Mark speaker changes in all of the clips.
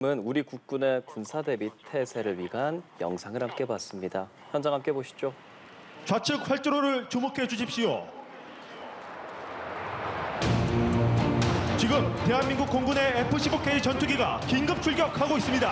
Speaker 1: 은 우리 국군의 군사 대비 태세를 위한 영상을 함께 봤습니다. 현장 함께 보시죠.
Speaker 2: 좌측 활주로를 주목해 주십시오. 지금 대한민국 공군의 F-15K 전투기가 긴급 출격하고 있습니다.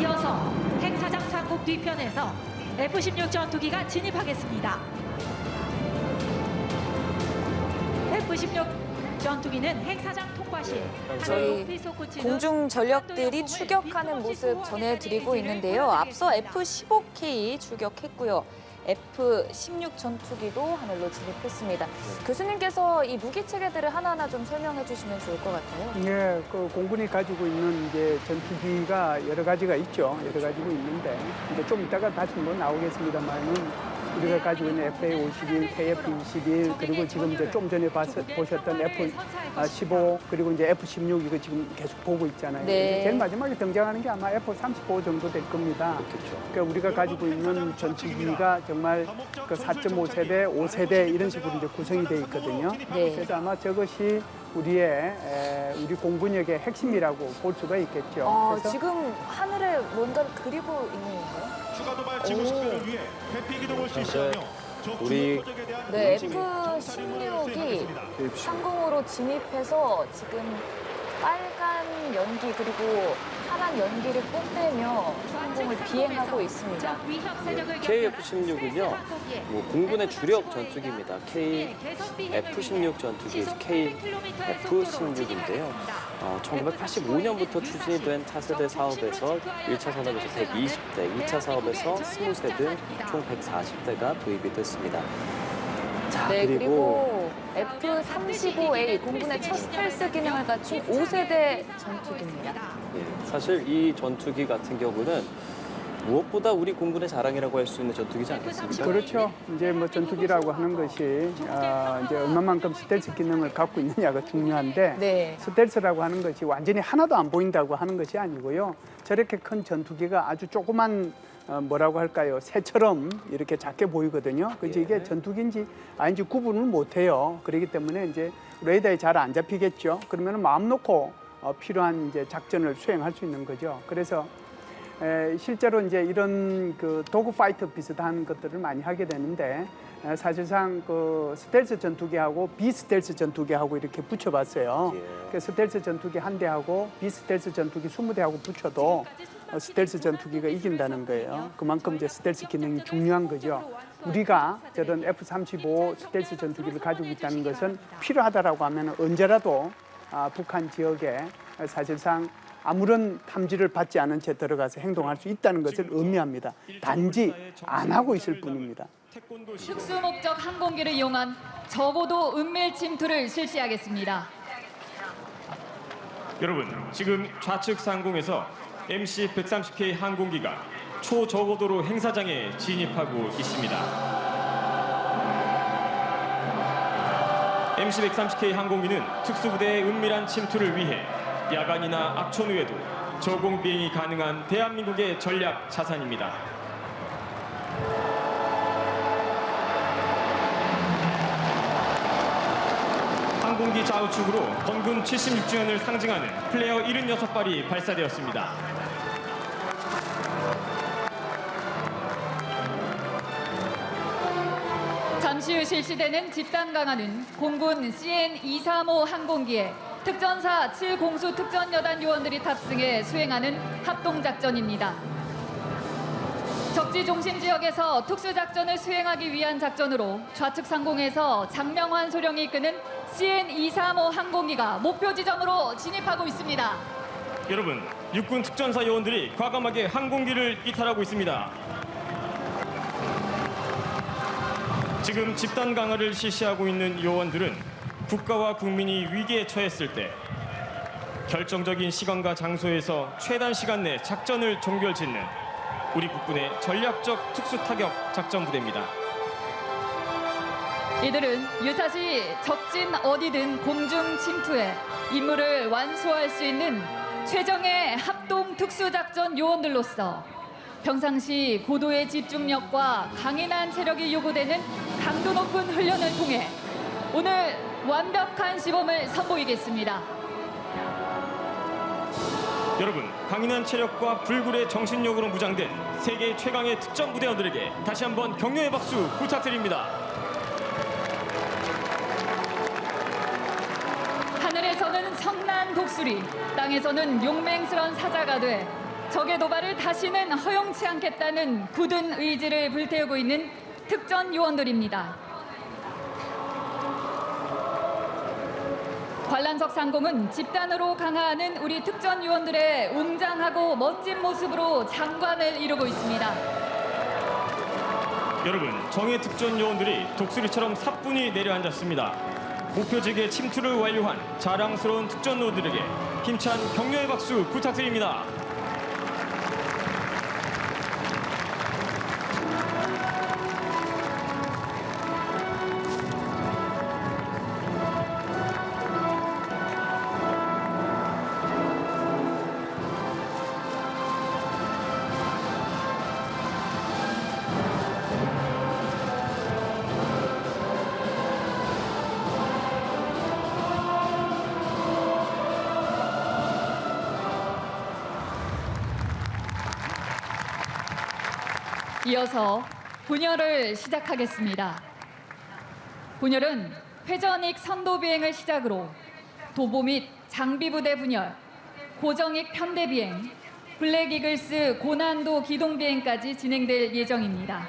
Speaker 3: 이어서 핵사장 상국 뒤편에서 F-16 전투기가 진입하겠습니다. F-16 전투기는 핵사장 통과 시
Speaker 4: 저희 공중 전력들이 추격하는 모습 전해드리고 있는데요. 앞서 F-15K 출격했고요. F-16 전투기도 하늘로 진입했습니다. 교수님께서 이 무기 체계들을 하나하나 좀 설명해 주시면 좋을 것 같아요.
Speaker 5: 예, 그 공군이 가지고 있는 이제 전투기가 여러 가지가 있죠. 여러 가지고 있는데 이제 좀 이따가 다시 뭐 나오겠습니다만은 우리가 가지고 있는 FA-51, KF-21 그리고 지금 이제 좀 전에 보셨던 F-15 그리고 이제 F-16 이거 지금 계속 보고 있잖아요.
Speaker 4: 네.
Speaker 5: 제일 마지막에 등장하는 게 아마 F-35 정도 될 겁니다. 그러니까 우리가 가지고 있는 전투기가 정말 그 4.5세대, 5세대 이런 식으로 이제 구성이 돼 있거든요.
Speaker 4: 네.
Speaker 5: 그래서 아마 저것이 우리 공군력의 핵심이라고 볼 수가 있겠죠. 그래서
Speaker 4: 지금 하늘에 뭔가를 그리고 있는 건가요?
Speaker 2: 추가 도발 지구 식별을 위해 회피 기동을 실시하며 적
Speaker 1: 우리-
Speaker 2: 주요 표적에 대한
Speaker 4: 네,
Speaker 2: 인식,
Speaker 4: F-16이
Speaker 2: 수행하겠습니다.
Speaker 4: 상공으로 진입해서 지금 빨간 연기 그리고 파란 연기를 뽐내며 상공을 비행하고 있습니다.
Speaker 1: KF-16은요, 공군의 주력 전투기입니다. KF-16 전투기, KF-16인데요. 1985년부터 추진이 된 차세대 사업에서 1차 산업에서 120대, 2차 사업에서 20세 등 총 140대가 도입이 됐습니다. 자,
Speaker 4: 네, 그리고 F-35A 공군의 첫 스텔스 기능을 갖춘 5세대 전투기입니다.
Speaker 1: 예, 사실 이 전투기 같은 경우는 무엇보다 우리 공군의 자랑이라고 할 수 있는 전투기지 않겠습니까?
Speaker 5: 그렇죠. 이제 뭐 전투기라고 하는 것이 이제 얼마만큼 스텔스 기능을 갖고 있느냐가 중요한데
Speaker 4: 네.
Speaker 5: 스텔스라고 하는 것이 완전히 하나도 안 보인다고 하는 것이 아니고요. 저렇게 큰 전투기가 아주 조그만 뭐라고 할까요? 새처럼 이렇게 작게 보이거든요. 그래서 이게 전투기인지 아닌지 구분을 못해요. 그렇기 때문에 이제 레이더에 잘 안 잡히겠죠. 그러면 마음 놓고 필요한 이제 작전을 수행할 수 있는 거죠. 그래서 실제로 이제 이런 그 도그 파이터 비슷한 것들을 많이 하게 되는데 사실상 그 스텔스 전투기하고 비스텔스 전투기하고 이렇게 붙여봤어요. 그 스텔스 전투기 한 대하고 비스텔스 전투기 20대하고 붙여도 스텔스 전투기가 이긴다는 거예요. 그만큼 이제 스텔스 기능이 중요한 거죠. 우리가 저런 F-35 스텔스 전투기를 가지고 있다는 것은 필요하다라고 하면 언제라도 북한 지역에 사실상 아무런 탐지를 받지 않은 채 들어가서 행동할 수 있다는 것을 의미합니다. 단지 안 하고 있을 뿐입니다.
Speaker 6: 특수 목적 항공기를 이용한 저고도 은밀 침투를 실시하겠습니다.
Speaker 7: 여러분, 지금 좌측 상공에서 MC-130K 항공기가 초저고도로 행사장에 진입하고 있습니다. MC-130K 항공기는 특수부대의 은밀한 침투를 위해 야간이나 악천 후에도 저공 비행이 가능한 대한민국의 전략 자산입니다. 항공기 좌우측으로 건군 76주년을 상징하는 플레어 76발이 발사되었습니다.
Speaker 6: 잠시 후 실시되는 집단 강화는 공군 CN-235 항공기에 특전사 7공수 특전여단 요원들이 탑승해 수행하는 합동작전입니다. 적지 중심 지역에서 특수작전을 수행하기 위한 작전으로 좌측 상공에서 장명환 소령이 이끄는 CN-235 항공기가 목표 지점으로 진입하고 있습니다.
Speaker 7: 여러분, 육군 특전사 요원들이 과감하게 항공기를 이탈하고 있습니다. 지금 집단 강화를 실시하고 있는 요원들은 국가와 국민이 위기에 처했을 때 결정적인 시간과 장소에서 최단 시간 내 작전을 종결짓는 우리 국군의 전략적 특수타격 작전부대입니다.
Speaker 6: 이들은 유사시 적진 어디든 공중 침투해 임무를 완수할 수 있는 최정예 합동 특수작전 요원들로서 평상시 고도의 집중력과 강인한 체력이 요구되는 강도 높은 훈련을 통해 오늘 완벽한 시범을 선보이겠습니다.
Speaker 7: 여러분, 강인한 체력과 불굴의 정신력으로 무장된 세계 최강의 특전 부대원들에게 다시 한번 격려의 박수 부탁드립니다.
Speaker 6: 하늘에서는 성난 독수리, 땅에서는 용맹스런 사자가 돼 적의 도발을 다시는 허용치 않겠다는 굳은 의지를 불태우고 있는 특전 요원들입니다. 관란석 상공은 집단으로 강화하는 우리 특전 요원들의 웅장하고 멋진 모습으로 장관을 이루고 있습니다.
Speaker 7: 여러분, 정예 특전 요원들이 독수리처럼 사뿐히 내려앉았습니다. 목표지역의 침투를 완료한 자랑스러운 특전 요원들에게 힘찬 격려의 박수 부탁드립니다.
Speaker 6: 이어서 분열을 시작하겠습니다. 분열은 회전익 선도 비행을 시작으로 도보 및 장비 부대 분열, 고정익 편대 비행, 블랙 이글스 고난도 기동 비행까지 진행될 예정입니다.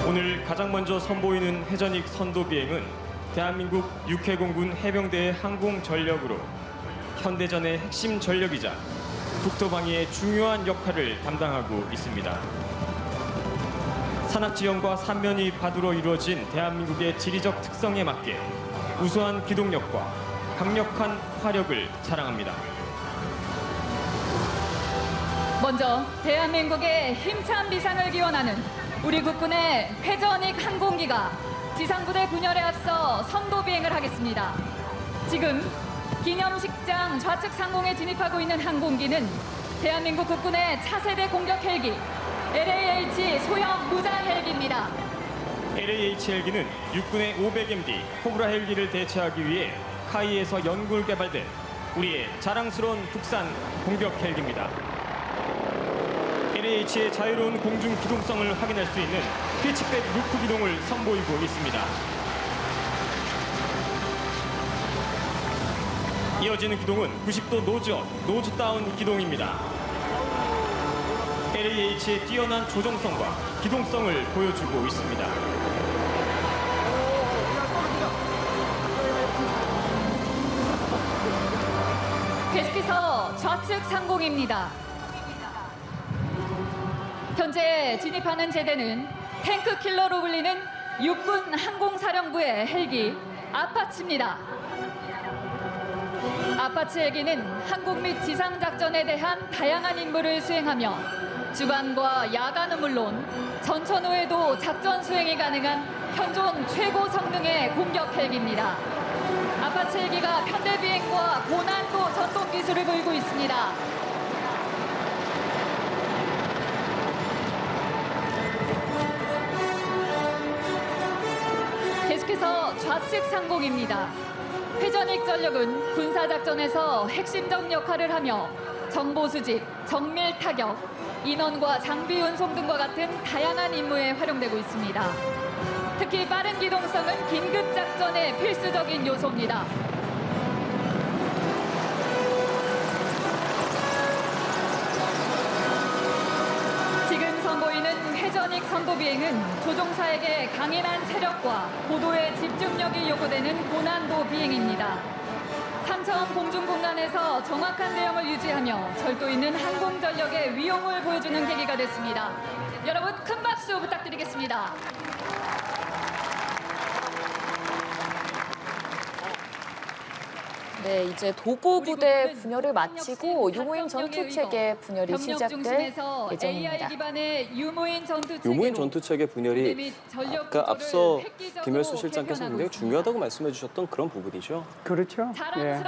Speaker 7: 오늘 가장 먼저 선보이는 회전익 선도 비행은 대한민국 육해공군 해병대의 항공 전력으로 현대전의 핵심 전력이자 국토방위의 중요한 역할을 담당하고 있습니다. 산악지형과 산면이 바다로 이루어진 대한민국의 지리적 특성에 맞게 우수한 기동력과 강력한 화력을 자랑합니다.
Speaker 6: 먼저 대한민국의 힘찬 비상을 기원하는 우리 국군의 회전익 항공기가 지상부대 분열에 앞서 선도 비행을 하겠습니다. 지금 기념식장 좌측 상공에 진입하고 있는 항공기는 대한민국 국군의 차세대 공격 헬기 LAH 소형 무장 헬기입니다.
Speaker 7: LAH 헬기는 육군의 500MD 코브라 헬기를 대체하기 위해 카이에서 연구 개발된 우리의 자랑스러운 국산 공격 헬기입니다. LAH의 자유로운 공중 기동성을 확인할 수 있는 피치백 루프 기동을 선보이고 있습니다. 이어지는 기동은 90도 노즈업, 노즈다운 기동입니다. LAH의 뛰어난 조정성과 기동성을 보여주고 있습니다.
Speaker 6: 계속해서 좌측 상공입니다. 현재 진입하는 제대는 탱크 킬러로 불리는 육군 항공사령부의 헬기 아파치입니다. 아파치 헬기는 항공 및 지상 작전에 대한 다양한 임무를 수행하며 주간과 야간은 물론 전천 후에도 작전 수행이 가능한 현존 최고 성능의 공격 헬기입니다. 아파치 헬기가 편대 비행과 고난도 전동 기술을 보이고 있습니다. 계속해서 좌측 상공입니다. 회전익 전력은 군사작전에서 핵심적 역할을 하며 정보 수집, 정밀 타격, 인원과 장비 운송 등과 같은 다양한 임무에 활용되고 있습니다. 특히 빠른 기동성은 긴급 작전의 필수적인 요소입니다. 지금 선보이는 회전익 선도 비행은 조종사에게 강인한 체력과 고도의 집중력이 요구되는 고난도 비행입니다. 3차원 공중 공간에서 정확한 대형을 유지하며 절도 있는 항공 전력의 위용을 보여주는 계기가 됐습니다. 여러분 큰 박수 부탁드리겠습니다.
Speaker 4: 네, 이제 도보 부대 분열을 마치고 유무인 전투 체계 분열이 시작될 예정입니다.
Speaker 1: 유무인 전투 체계 분열이 아까 앞서 김열수 실장께서 굉장히 중요하다고 말씀해 주셨던 그런 부분이죠.
Speaker 5: 그렇죠. 예.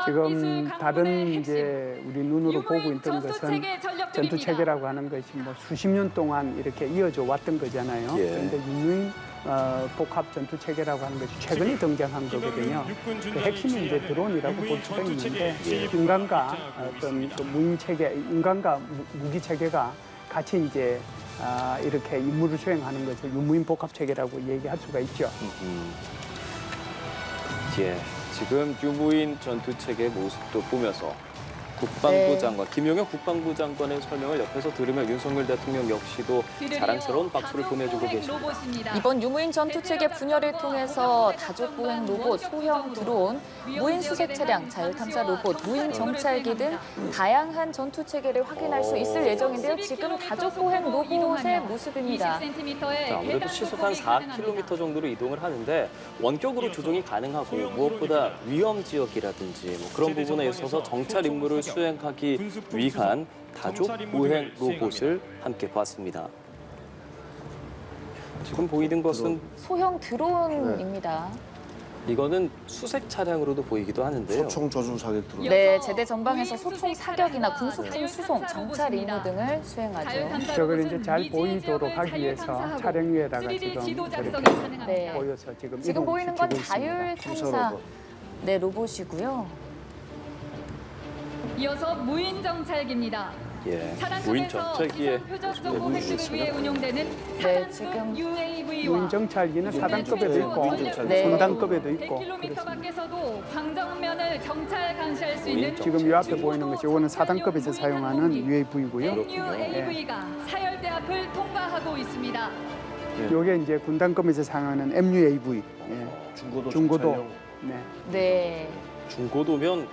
Speaker 5: 지금 다른 이제 우리 눈으로 보고 있던 것은 전투 체계라고 하는 것이 뭐 수십 년 동안 이렇게 이어져 왔던 거잖아요.
Speaker 1: 예.
Speaker 5: 그런데 유무인 복합 전투 체계라고 하는 것이 최근에 등장한 거거든요. 그 핵심이 이제 드론이라고 볼 수가 있는데 인간과 어떤 그 무인 체계, 인간과 무기 체계가 같이 이제 이렇게 임무를 수행하는 것을 유무인 복합 체계라고 얘기할 수가 있죠.
Speaker 1: 예, 지금 유무인 전투 체계 모습도 보면서 국방부 장관, 김용현 국방부 장관의 설명을 옆에서 들으며 윤석열 대통령 역시도 자랑스러운 박수를 보내주고 계십니다.
Speaker 4: 이번 유무인 전투 체계 분열을 통해서 다족 보행 로봇, 소형 드론, 무인 수색 차량, 자율 탐사 로봇, 무인 정찰기 등 다양한 전투 체계를 확인할 수 있을 예정인데요. 지금 다족 보행 로봇의 모습입니다.
Speaker 1: 아무래도 시속 한 4km 정도로 이동을 하는데 원격으로 조종이 가능하고 무엇보다 위험 지역이라든지 뭐 그런 부분에 있어서 정찰 임무를 수행하기 위한 다족 보행 로봇을 함께 봤습니다. 지금 보이는 것은
Speaker 4: 소형 드론입니다.
Speaker 1: 이거는 수색 차량으로도 보이기도 하는데요.
Speaker 8: 소총 저주 사격 드론.
Speaker 4: 네, 제대 전방에서 소총 사격이나 군수품 수송, 정찰 임무 등을 수행하죠.
Speaker 5: 저걸 이제 잘 보이도록 하기 위해서 차량 위에다가 지금 저렇게
Speaker 4: 네.
Speaker 5: 보여서
Speaker 4: 지금 보이는 건
Speaker 5: 이동시키고
Speaker 4: 자율
Speaker 5: 있습니다.
Speaker 4: 탐사 네, 로봇이고요.
Speaker 6: 이어서 무인 정찰기입니다.
Speaker 1: 예, 무인 정찰기에
Speaker 6: 표적적 포획을 위해 운용되는
Speaker 4: 네, 지금
Speaker 6: UAV와
Speaker 5: 무인 정찰기는 4단급에도 있고
Speaker 4: 네.
Speaker 5: 손단급에도 있고
Speaker 6: 100km
Speaker 5: 그렇습니다.
Speaker 6: 밖에서도 광정면을 정찰 감시할 수 있는
Speaker 5: 지금 이 앞에 보이는 것이 이거는 4단급에서 사용하는 UAV고요.
Speaker 6: MUAV가 사열대 앞을 통과하고 있습니다.
Speaker 5: 이게 이제 군단급에서 사용하는 MUAV. 예. 중고도. 네.
Speaker 4: 네.
Speaker 1: 중고도면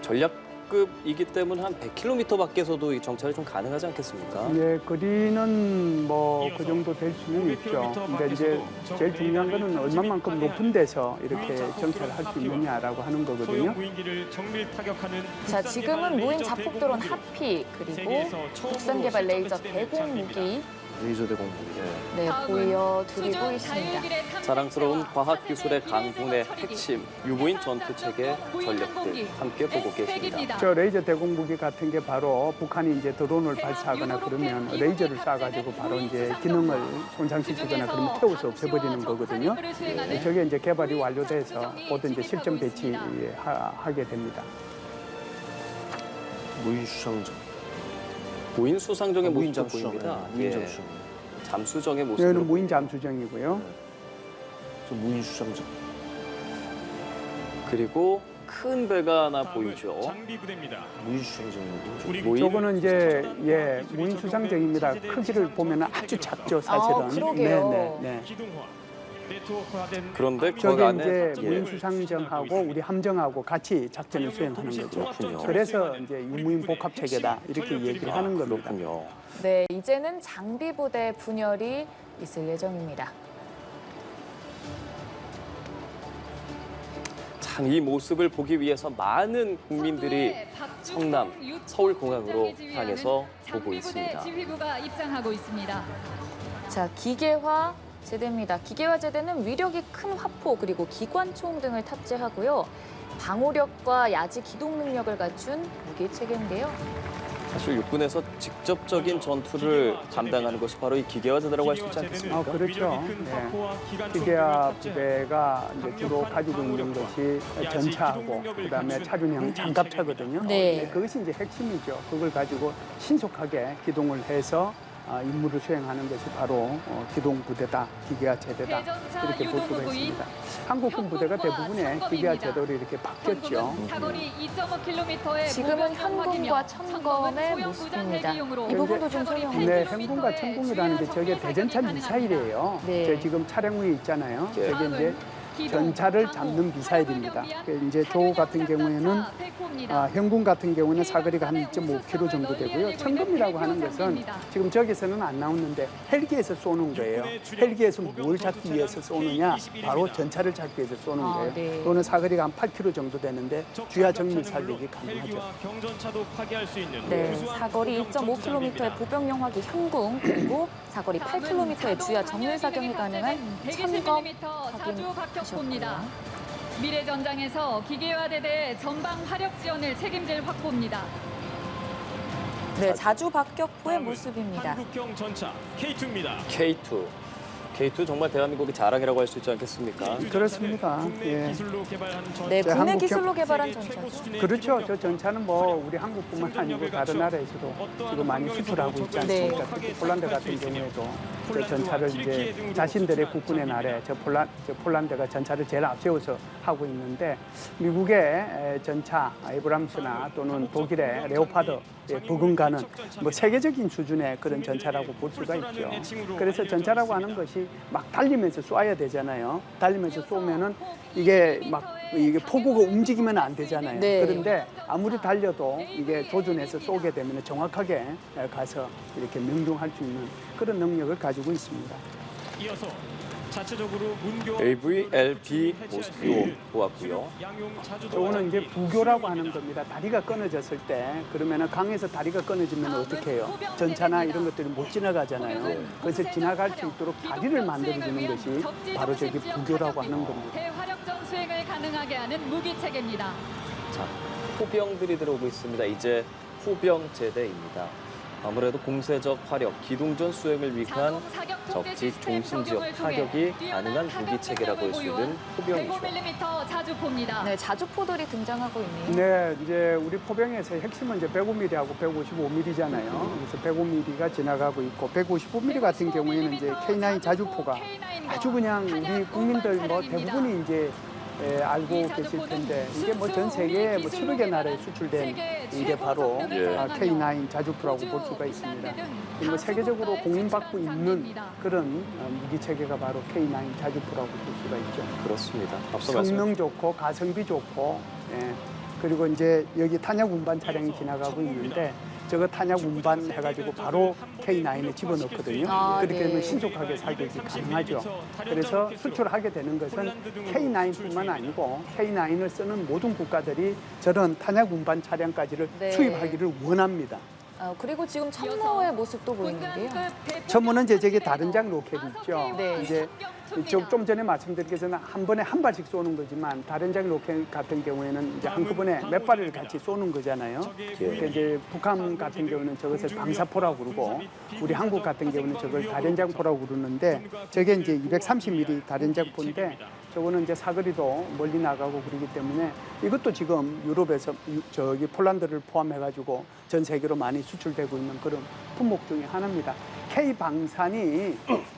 Speaker 1: 전략급이기 때문에 한 100km 밖에서도 이 정찰이 좀 가능하지 않겠습니까?
Speaker 5: 예, 거리는 뭐 그 정도 될 수는 있죠. 근데 이제 제일 중요한 거는 얼마만큼 높은 데서 이렇게 정찰할 수 있느냐라고 하는 거거든요.
Speaker 4: 자, 지금은 무인 자폭 드론 하피 그리고 국산 개발 레이저 대공 무기
Speaker 8: 레이저 대공무기.
Speaker 4: 네, 보여드리고 있습니다.
Speaker 1: 자랑스러운 과학기술의 강군의 핵심, 유무인 전투체계 전력들 함께 보고 계십니다.
Speaker 5: 저 레이저 대공무기 같은 게 바로 북한이 이제 드론을 발사하거나 그러면 레이저를 쏴가지고 바로 이제 기능을 손상시키거나 그러면 태워서 없애버리는 거거든요. 저게 이제 개발이 완료돼서 곧 이제 실전 배치하게 됩니다.
Speaker 8: 무인 수상정.
Speaker 1: 무인 수상정의
Speaker 8: 무인
Speaker 1: 모습도
Speaker 8: 잠수정.
Speaker 1: 보입니다.
Speaker 8: 무인
Speaker 1: 예,
Speaker 8: 잠수정.
Speaker 1: 잠수정의 모습.
Speaker 5: 여기는 무인 잠수정이고요.
Speaker 8: 저 무인 수상정.
Speaker 1: 그리고 큰 배가 하나 보이죠.
Speaker 7: 장비 부대입니다.
Speaker 8: 무인 수상정이고.
Speaker 1: 무인
Speaker 5: 저거는 이제 무인 수상정입니다. 크기를 보면 아주 작죠, 사실은.
Speaker 4: 그러게요.
Speaker 5: 네.
Speaker 1: 그런데 그
Speaker 5: 저게
Speaker 1: 안에
Speaker 5: 이제 무인 수상정하고 우리 함정하고 같이 작전을 수행하는 거죠.
Speaker 1: 그렇군요.
Speaker 5: 그래서 이제 유무인 복합 체계다 이렇게 얘기를 하는 겁니다.
Speaker 1: 그렇군요.
Speaker 4: 네, 이제는 장비 부대 분열이 있을 예정입니다.
Speaker 1: 참 이 모습을 보기 위해서 많은 국민들이 성남, 서울공항으로 향해서 보고 있습니다.
Speaker 6: 지휘부가 입장하고 있습니다.
Speaker 4: 자, 기계화 제대입니다. 기계화 제대는 위력이 큰 화포 그리고 기관총 등을 탑재하고요. 방호력과 야지 기동 능력을 갖춘 무기 체계인데요.
Speaker 1: 사실 육군에서 직접적인 전투를 감당하는 것이 바로 이 기계화 제대라고 할 수 있지 않겠습니까?
Speaker 5: 그렇죠. 기계화 부대가 이제 주로 가지고 있는 것이 전차하고 그다음에 차륜형 장갑차거든요.
Speaker 4: 네.
Speaker 5: 그것이 이제 핵심이죠. 그걸 가지고 신속하게 기동을 해서 임무를 수행하는 것이 바로 기동 부대다, 기계화 제대다 이렇게 볼 수가 있습니다. 한국군 부대가 대부분의 기계화 제도로 이렇게 바뀌었죠.
Speaker 6: 사거리 2.5km의
Speaker 4: 지금은 현궁과 천검의 모습입니다. 이 부분도 좀 설명해
Speaker 5: 네,
Speaker 4: 주시죠.
Speaker 5: 현궁과 천궁이라는 게 저게 대전차 미사일이에요.
Speaker 4: 네.
Speaker 5: 저 지금 차량 위에 있잖아요.
Speaker 1: 예.
Speaker 5: 저게 이제 전차를 잡는 미사일입니다. 이제 조 같은 경우에는 현군 같은 경우는 사거리가 한 2.5km 정도 되고요. 천금이라고 하는 것은 지금 저기서는 안 나오는데 헬기에서 쏘는 거예요. 헬기에서 뭘 잡기 위해서 쏘느냐? 바로 전차를 잡기 위해서 쏘는 거예요.
Speaker 4: 네.
Speaker 5: 또는 사거리가 한 8km 정도 되는데 주야 정밀 사격이 가능하죠.
Speaker 7: 헬기와 경전차도 파괴할 수 있는
Speaker 4: 네,
Speaker 7: 우수한
Speaker 4: 사거리
Speaker 7: 공격
Speaker 4: 2.5km의 보병용화기 현궁 그리고 사거리 8km의 주야 정밀 사격이 가능한 천검
Speaker 6: 120mm 자주
Speaker 4: 확인하셨고요.
Speaker 6: 박격포입니다. 미래 전장에서 기계화대대 전방 화력 지원을 책임질 확보입니다.
Speaker 4: 네, 자주 박격포의 모습입니다.
Speaker 7: 한국형 전차 K2입니다.
Speaker 1: K2. K2 정말 대한민국의 자랑이라고 할 수 있지 않겠습니까?
Speaker 5: 그렇습니다.
Speaker 7: 국내
Speaker 5: 예.
Speaker 7: 기술로 개발한 전차.
Speaker 4: 네, 국내
Speaker 5: 한국
Speaker 4: 기술로 개발한
Speaker 7: 세계 최고
Speaker 4: 전차죠.
Speaker 7: 수준의
Speaker 5: 그렇죠.
Speaker 7: 기술력,
Speaker 5: 저 전차는 뭐 우리 한국뿐만 아니고 다른 나라에서도 지금 많이 수출하고 있지 않습니까? 특히 폴란드 같은 경우에도 저 전차를 이제 자신들의 국군의 날에 저 폴란드가 전차를 제일 앞세워서 하고 있는데 미국의 전차 에이브람스나 또는 독일의 레오파드 버금가는 뭐 세계적인 수준의 그런 전차라고 볼 수가 있죠. 그래서 전차라고 하는 것이 막 달리면서 쏴야 되잖아요. 달리면서 쏘면은 이게 포구가 움직이면 안 되잖아요.
Speaker 4: 네.
Speaker 5: 그런데 아무리 달려도 이게 조준해서 쏘게 되면 정확하게 가서 이렇게 명중할 수 있는 그런 능력을 가지고 있습니다.
Speaker 7: 이어서 자체적으로 문교
Speaker 1: AVLB 모습도 보았고요.
Speaker 5: 저거는 이제 부교라고 하는 겁니다. 다리가 끊어졌을 때 그러면은 강에서 다리가 끊어지면 어떻게 해요? 전차나 이런 것들이 못 지나가잖아요. 그래서 지나갈 수 있도록 다리를 만들어주는 것이 바로 저기 부교라고 하는 겁니다.
Speaker 6: 대화력전 수행을 가능하게 하는 무기 체계입니다.
Speaker 1: 자, 포병들이 들어오고 있습니다. 이제 포병 제대입니다. 아무래도 공세적 화력, 기동전 수행을 위한 적지 중심 지역 타격이 가능한 무기 체계라고 할 수 있는 포병이죠.
Speaker 6: 105mm 자주포입니다.
Speaker 4: 네, 자주포들이 등장하고 있네요.
Speaker 5: 네, 이제 우리 포병에서 핵심은 이제 105mm하고 155mm잖아요. 그래서 105mm가 지나가고 있고 155mm 같은 경우에는 이제 K9 자주포가 아주 그냥 우리 국민들 뭐 대부분이 이제 알고 계실 텐데 이게 뭐 전 세계에 뭐 7억여 나라에 수출된 이게 바로 K9 자주포라고 볼 수가 있습니다. 뭐 세계적으로 공인받고 있는 그런 무기 체계가 바로 K9 자주포라고 볼 수가 있죠.
Speaker 1: 그렇습니다. 앞서
Speaker 5: 성능 좋고 가성비 좋고 그리고 이제 여기 탄약 운반 차량이 지나가고 있는데 저거 탄약 운반 해가지고 바로 K9에 집어넣거든요. 그렇게 되면 신속하게 사격이 가능하죠. 그래서 수출하게 되는 것은 K9뿐만 아니고 K9을 쓰는 모든 국가들이 저런 탄약 운반 차량까지를
Speaker 4: 네.
Speaker 5: 수입하기를 원합니다.
Speaker 4: 그리고 지금 천모의 모습도 보이는데요.
Speaker 5: 천문은 이제 저기 다른 장 로켓 있죠.
Speaker 4: 네.
Speaker 5: 이제 좀 전에 말씀드린 것은 한 번에 한 발씩 쏘는 거지만 다른 장 로켓 같은 경우에는 이제 한꺼번에 몇 발을 같이 쏘는 거잖아요. 그러니까 이제 북한 같은 경우는 저것을 방사포라고 그러고 우리 한국 같은 경우는 저걸 다련장포라고 그러는데 저게 이제 230mm 다련장포인데 저거는 이제 사거리도 멀리 나가고 그러기 때문에 이것도 지금 유럽에서 저기 폴란드를 포함해가지고 전 세계로 많이 수출되고 있는 그런 품목 중에 하나입니다. K방산이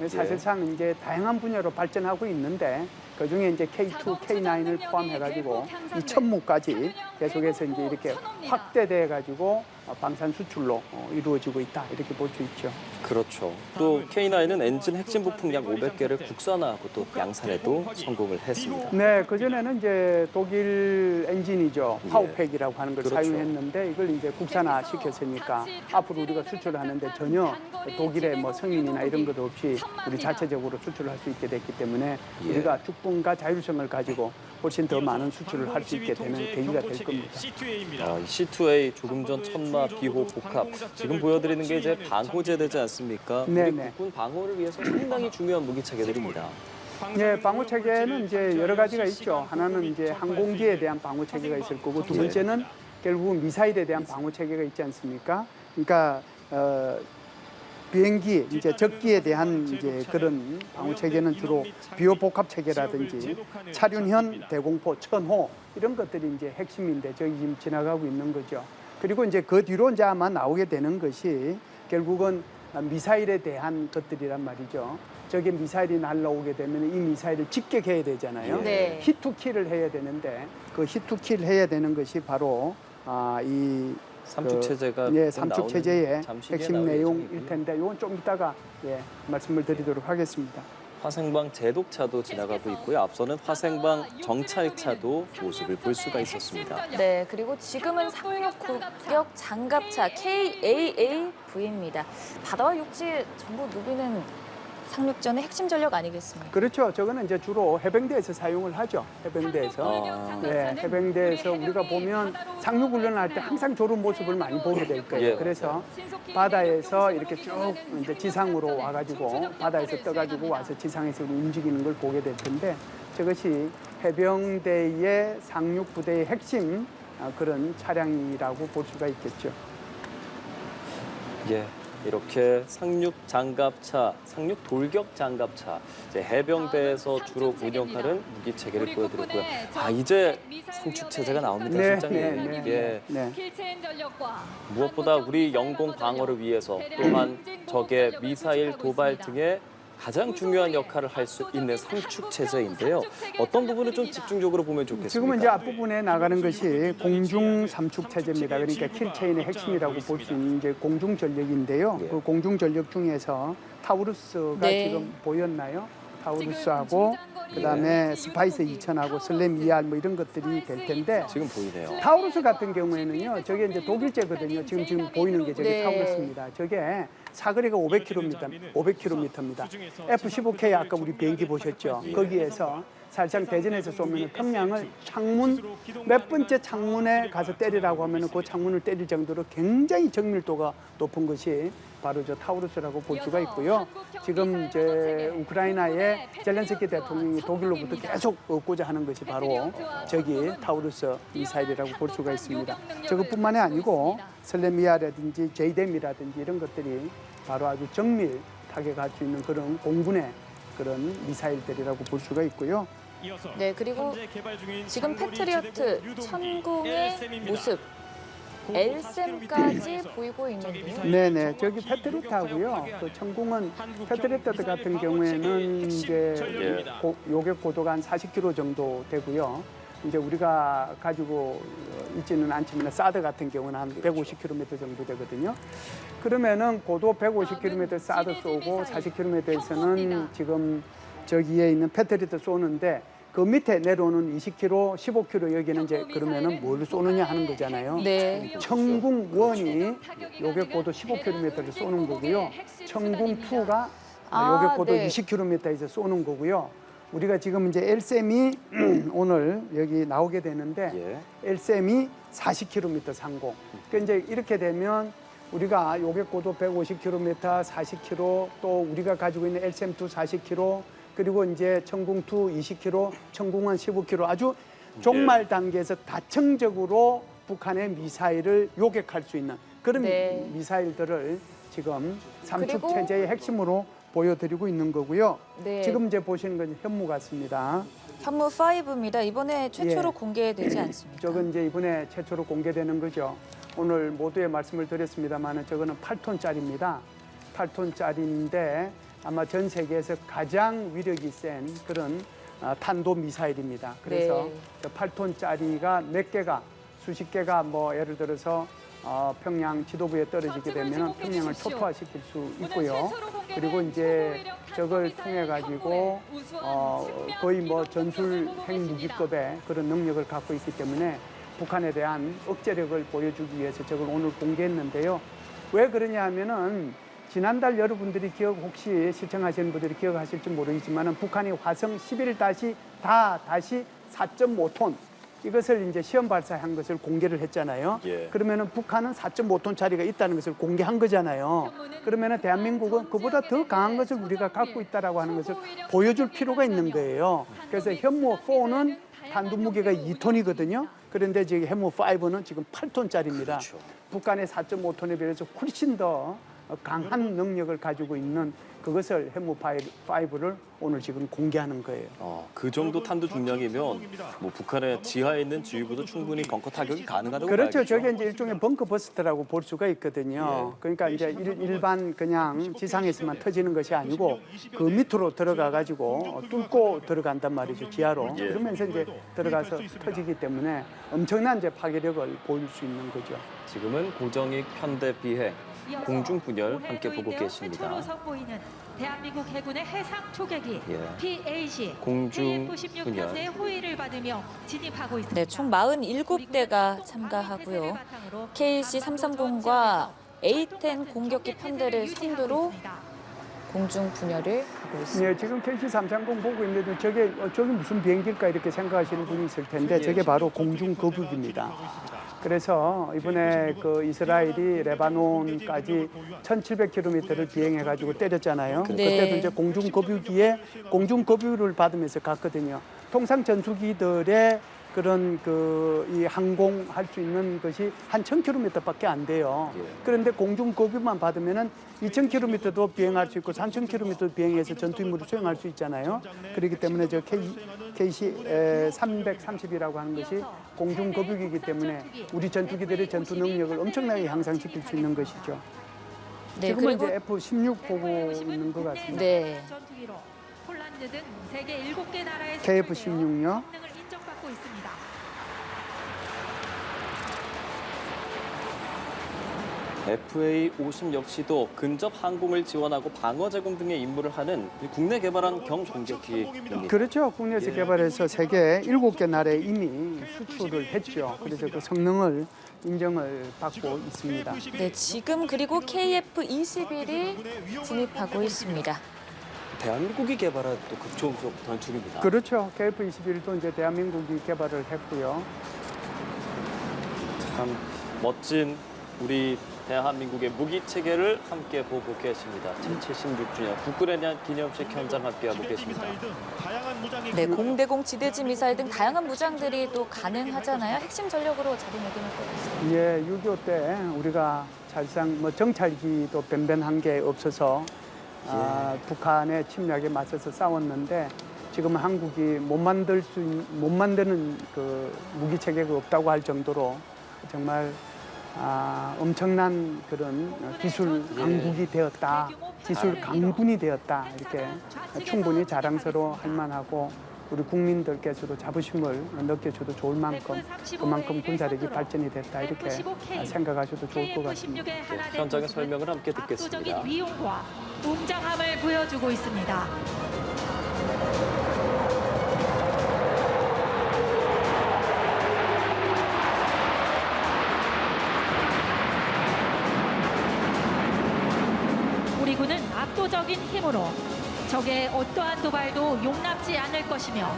Speaker 5: 사실상 이제 다양한 분야로 발전하고 있는데 그중에 이제 K2, K9을 포함해가지고 이 천무까지 계속해서 이제 이렇게 확대돼가지고 방산 수출로 이루어지고 있다 이렇게 볼 수 있죠.
Speaker 1: 그렇죠. 또 K9은 엔진 핵심 부품 약 500개를 국산화하고 또 양산에도 성공을 했습니다.
Speaker 5: 네, 그전에는 이제 독일 엔진이죠. 파워팩이라고 하는 걸
Speaker 1: 그렇죠.
Speaker 5: 사용했는데 이걸 이제 국산화 시켰으니까 앞으로 우리가 수출하는데 전혀 독일의 뭐 성인이나 이런 것 없이 우리 자체적으로 수출을 할 수 있게 됐기 때문에 우리가 축분과 자율성을 가지고 훨씬 더 많은 수출을 할 수 있게 되는 계기가 될 겁니다.
Speaker 1: 이 C2A 조금 전 천마 비호 복합 지금 보여드리는 게 이제 방호제되지 않습니까? 우리
Speaker 5: 네네.
Speaker 1: 국군 방호를 위해서 상당히 중요한 무기 체계들입니다.
Speaker 5: 네, 방호 체계는 이제 여러 가지가 있죠. 하나는 이제 항공기에 대한 방호 체계가 있을 거고 두 번째는 결국은 미사일에 대한 방호 체계가 있지 않습니까? 그러니까 비행기 이제 적기에 대한 이제 그런 방호 체계는 주로 비호 복합 체계라든지 차륜형 대공포, 천호 이런 것들이 이제 핵심인데 저기 지금 지나가고 있는 거죠. 그리고 이제 그 뒤로 이제 아마 나오게 되는 것이 결국은 미사일에 대한 것들이란 말이죠. 저게 미사일이 날라오게 되면 이 미사일을 직격해야 되잖아요.
Speaker 4: 네.
Speaker 5: 히트킬을 해야 되는데 그 히트킬 해야 되는 것이 바로 이
Speaker 1: 삼축 체제가
Speaker 5: 예, 삼축 체제의
Speaker 1: 잠시 뒤에
Speaker 5: 핵심
Speaker 1: 나올
Speaker 5: 내용일
Speaker 1: 예정이고요.
Speaker 5: 텐데 이건 좀 이따가 말씀을 드리도록 하겠습니다.
Speaker 1: 화생방 제독차도 지나가고 있고요. 앞서는 화생방 정찰차도 모습을 볼 수가 있었습니다.
Speaker 4: 네, 그리고 지금은 상륙 고격 장갑차 KAAV입니다. 바다와 육지 전부 누비는 상륙전의 핵심 전력 아니겠습니까?
Speaker 5: 그렇죠. 저거는 이제 주로 해병대에서 사용을 하죠. 해병대에서. 네, 해병대에서 우리가 보면 상륙 훈련을 할 때 항상 저런 모습을 많이 보게 될 거예요.
Speaker 1: 예.
Speaker 5: 그래서 바다에서 이렇게 쭉 이제 지상으로 와가지고 바다에서 떠가지고 와서 지상에서 움직이는 걸 보게 될 텐데 저것이 해병대의 상륙 부대의 핵심 그런 차량이라고 볼 수가 있겠죠.
Speaker 1: 예. 이렇게 상륙 장갑차, 상륙 돌격 장갑차, 이제 해병대에서 주로 운영하는 무기 체계를 보여드렸고요. 아 이제 성축 체제가 나옵니다,
Speaker 5: 네,
Speaker 1: 실장님.
Speaker 5: 네,
Speaker 1: 이게
Speaker 5: 네.
Speaker 6: 킬체인 전력과
Speaker 1: 무엇보다 우리 영공 방어를 위해서 또한 적의 미사일 도발 등의 가장 중요한 역할을 할 수 있는 상축 체제인데요. 어떤 부분을 좀 집중적으로 보면 좋겠습니까?
Speaker 5: 지금은 이제 앞부분에 나가는 것이 공중 삼축 체제입니다. 그러니까 킬체인의 핵심이라고 볼 수 있는 이제 공중 전력인데요.
Speaker 1: 예.
Speaker 5: 그 공중 전력 중에서 타우루스가
Speaker 4: 네.
Speaker 5: 지금 보였나요? 타우루스하고 그다음에 스파이스 2000하고 슬램 ER 뭐 이런 것들이 될 텐데
Speaker 1: 지금 보이네요.
Speaker 5: 타우루스 같은 경우에는요. 저게 이제 독일제거든요. 지금 보이는 게 저게
Speaker 4: 네.
Speaker 5: 타우루스입니다. 저게 사거리가 500km입니다. F-15K 아까 우리 비행기 보셨죠? 거기에서 살짝 대전에서 쏘면 평양을 창문 몇 번째 창문에 가서 때리라고 하면 그 창문을 때릴 정도로 굉장히 정밀도가 높은 것이 바로 저 타우루스라고 볼 수가 있고요. 지금 이제 우크라이나의 젤렌스키 대통령이 독일로부터 계속 얻고자 하는 것이 바로 저기 타우루스 미사일이라고 볼 수가 있습니다. 저것뿐만이 아니고 슬레미아라든지 제이뎀이라든지 이런 것들이 바로 아주 정밀 타격할 수 있는 그런 공군의 그런 미사일들이라고 볼 수가 있고요.
Speaker 4: 네, 그리고 지금 패트리어트 천궁의 모습 엘셈까지 보이고 있는데요.
Speaker 5: 네네, 저기 패트리어트하고요. 그 천궁은 패트리어트 같은 경우에는 이제 요격 고도가 한 40km 정도 되고요. 이제 우리가 가지고 있지는 않지만 사드 같은 경우는 한 150km 정도 되거든요. 그러면은 고도 150km 사드 쏘고 40km에서는 지금 저기에 있는 패트리어트 쏘는데 그 밑에 내려오는 20km, 15km 여기는 이제 그러면은 뭘 쏘느냐 하는 거잖아요.
Speaker 4: 네.
Speaker 5: 천궁1이 요격 고도 15km를 쏘는 거고요. 천궁2가
Speaker 4: 아,
Speaker 5: 요격 고도
Speaker 4: 네.
Speaker 5: 20km에서 쏘는 거고요. 우리가 지금 이제 엘셈이 오늘 여기 나오게 되는데 엘셈이 40km 상공. 그러니까 이제 이렇게 되면 우리가 요격 고도 150km, 40km 또 우리가 가지고 있는 엘셈2 40km 그리고 이제 천궁2 20km, 천궁1 15km 아주 종말 단계에서 다층적으로 북한의 미사일을 요격할 수 있는 그런
Speaker 4: 네.
Speaker 5: 미사일들을 지금 삼축
Speaker 4: 그리고
Speaker 5: 체제의 핵심으로 보여드리고 있는 거고요.
Speaker 4: 네.
Speaker 5: 지금 이제 보시는 건 현무 같습니다.
Speaker 4: 현무 5입니다. 이번에 최초로
Speaker 5: 예.
Speaker 4: 공개되지 않습니까?
Speaker 5: 저건 이제 이번에 최초로 공개되는 거죠. 오늘 모두에 말씀을 드렸습니다만 저거는 8톤짜리입니다. 8톤짜리인데 아마 전 세계에서 가장 위력이 센 그런 탄도 미사일입니다. 그래서
Speaker 4: 네.
Speaker 5: 저 8톤짜리가 몇 개가 수십 개가 뭐 예를 들어서 평양 지도부에 떨어지게 되면 평양을 초토화시킬 수 있고요. 그리고 이제 저걸 통해 가지고 거의 뭐 전술 핵무기급의 그런 능력을 갖고 있기 때문에 북한에 대한 억제력을 보여주기 위해서 저걸 오늘 공개했는데요. 왜 그러냐 하면은 지난달 여러분들이 혹시 시청하시는 분들이 기억하실지 모르겠지만 북한이 화성 11다시 4.5톤 이것을 이제 시험 발사한 것을 공개를 했잖아요. 그러면은 북한은 4.5톤짜리가 있다는 것을 공개한 거잖아요. 그러면은 대한민국은 그보다 더 강한 것을 우리가 갖고 있다라고 하는 것을 보여줄 필요가 있는 거예요. 그래서 현무 4는 탄두 무게가 2톤이거든요. 그런데 지금 현무 5는 지금 8톤짜리입니다.
Speaker 1: 그렇죠.
Speaker 5: 북한의 4.5톤에 비해서 훨씬 더 강한 능력을 가지고 있는 그것을 현무 5를 오늘 지금 공개하는 거예요.
Speaker 1: 그 정도 탄두 중량이면 뭐 북한의 지하에 있는 지휘부도 충분히 벙커 타격이 가능하다고
Speaker 5: 그렇죠.
Speaker 1: 봐야겠죠.
Speaker 5: 저게 이제 일종의 벙커 버스트라고 볼 수가 있거든요. 그러니까 이제 일반 그냥 지상에서만 터지는 것이 아니고 그 밑으로 들어가 가지고 뚫고 들어간단 말이죠. 지하로. 그러면서 이제 들어가서 터지기 때문에 엄청난 이제 파괴력을 보일 수 있는 거죠.
Speaker 1: 지금은 고정익 편대 비행 공중 분열 함께 보고 계십니다.
Speaker 3: 최초로 선보이는 대한민국 해군의 해상 초계기
Speaker 1: 예.
Speaker 3: PAC
Speaker 1: 공중
Speaker 3: KF-16
Speaker 1: 분열.
Speaker 3: 편대의 호위를 받으며 진입하고 있습니다.
Speaker 4: 네, 총 47대가 참가하고요. KC-330과 A-10 공격기 편대를 선두로 공중 분열을 하고 있습니다.
Speaker 5: 네, 지금 KC-330 보고 있는데 저게 무슨 비행기일까 이렇게 생각하시는 분이 있을 텐데 저게 바로 공중거북입니다. 그래서 이번에 그 이스라엘이 레바논까지 1,700km를 비행해가지고 때렸잖아요.
Speaker 4: 네.
Speaker 5: 그때도 이제 공중거북이에 공중거북을 받으면서 갔거든요. 통상 전투기들의 그런 이 항공할 수 있는 것이 한 1,000km밖에 안 돼요.
Speaker 1: 예.
Speaker 5: 그런데 공중거북만 받으면은 2,000km도 비행할 수 있고 3,000km도 비행해서 전투 임무를 수행할 수 있잖아요. 그렇기 때문에 저 KC 330이라고 하는 것이 공중거북이기 때문에 우리 전투기들의 전투 능력을 엄청나게 향상시킬 수 있는 것이죠.
Speaker 4: 네,
Speaker 5: 지금은
Speaker 4: 그리고
Speaker 5: 이제 F-16 보고 있는 것 같습니다.
Speaker 4: 네.
Speaker 3: 전투기로 폴란드 등 세계 7개 나라의
Speaker 5: KF-16요.
Speaker 3: 성능을 인정받고 있습니다.
Speaker 1: FA-50 역시도 근접 항공을 지원하고 방어 제공 등의 임무를 하는 국내 개발한 경공격기입니다.
Speaker 5: 그렇죠. 국내에서 개발해서 세계 7개 나라에 이미 수출을 했죠. 그래서 그 성능을 인정을 받고 있습니다.
Speaker 4: 네, 지금 그리고 KF-21이 진입하고 있습니다.
Speaker 1: 대한민국이 개발한 또 극초음속 단축입니다.
Speaker 5: 그렇죠. KF-21도 이제 대한민국이 개발을 했고요.
Speaker 1: 참 멋진 우리 대한민국의 무기 체계를 함께 보고 계십니다. 제76주년 국군에 대한 기념식 현장 함께하고 계십니다.
Speaker 4: 네, 공대공 지대지 미사일 등 다양한 무장들이 또 가능하잖아요. 핵심 전력으로 자리매김할 것 같습니다.
Speaker 5: 예, 6.25 때 우리가 사실상 뭐 정찰기도 변변한 게 없어서 북한의 침략에 맞서서 싸웠는데 지금 한국이 못 만드는 그 무기 체계가 없다고 할 정도로 정말 엄청난 그런 기술 강국이 되었다, 기술 강군이 되었다 이렇게 충분히 자랑스러워할 만하고 우리 국민들께서도 자부심을 느껴줘도 좋을 만큼 그만큼 군사력이 발전이 됐다 이렇게 생각하셔도 좋을 것 같습니다.
Speaker 1: 현장의 설명을 함께 듣겠습니다.
Speaker 3: 압도적인 위용과 웅장함을 보여주고 있습니다. 우리 군은 압도적인 힘으로 적의 어떠한 도발도 용납지 않을 것이며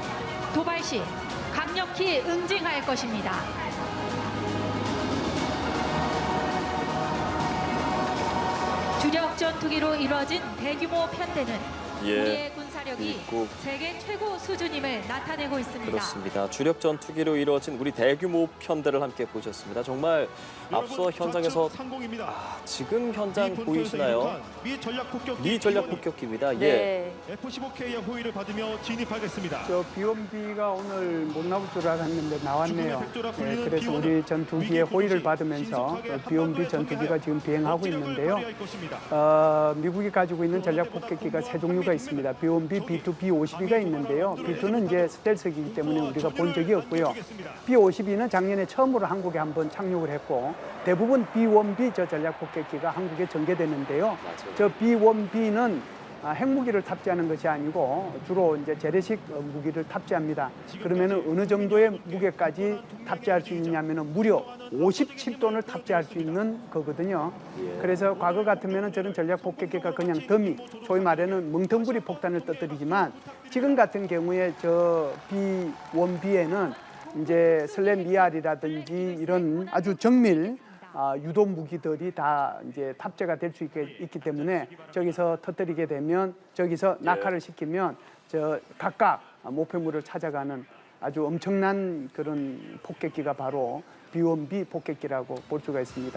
Speaker 3: 도발 시 강력히 응징할 것입니다. 주력 전투기로 이루어진 대규모 편대는 우리의 군사력이
Speaker 1: 그리고
Speaker 3: 세계 최고 수준임을 나타내고 있습니다.
Speaker 1: 그렇습니다. 주력 전투기로 이루어진 우리 대규모 편대를 함께 보셨습니다. 정말 앞서 현장에서 지금 현장 보이시나요? 미 전략 폭격기입니다.
Speaker 4: 네.
Speaker 2: F-15K의 호위를 받으며 진입하겠습니다.
Speaker 5: 저 비원비가 오늘 못 나올 줄 알았는데 나왔네요.
Speaker 2: 죽음의 획도라
Speaker 5: 네,
Speaker 2: 불리는
Speaker 5: 그래서
Speaker 2: 비원은
Speaker 5: 우리 전투기의 호위를 받으면서 비원비 전투기가 지금 비행하고 있는데요. 미국이 가지고 있는 전략 폭격기가 세 종류가 있습니다. B1B, B2, B52가 있는데요. B2는 이제 스텔스기이기 때문에 우리가 본 적이 없고요. B52는 작년에 처음으로 한국에 한번 착륙을 했고 대부분 B1B 저 전략 폭격기가 한국에 전개되는데요. 저 B1B는 핵무기를 탑재하는 것이 아니고 주로 이제 재래식 무기를 탑재합니다. 그러면 어느 정도의 무게까지 탑재할 수 있냐면 무려 57톤을 탑재할 수 있는 거거든요. 그래서 과거 같으면 저런 전략 폭격기가 그냥 더미, 소위 말하는 멍텅구리 폭탄을 터뜨리지만 지금 같은 경우에 저 B1B에는 이제 슬램-ER이라든지 이런 아주 정밀 유도 무기들이 다 이제 탑재가 될 수 있기 때문에 저기서 터뜨리게 되면 저기서 낙하를 시키면 저 각각 목표물을 찾아가는 아주 엄청난 그런 폭격기가 바로 B1B 폭격기라고 볼 수가 있습니다.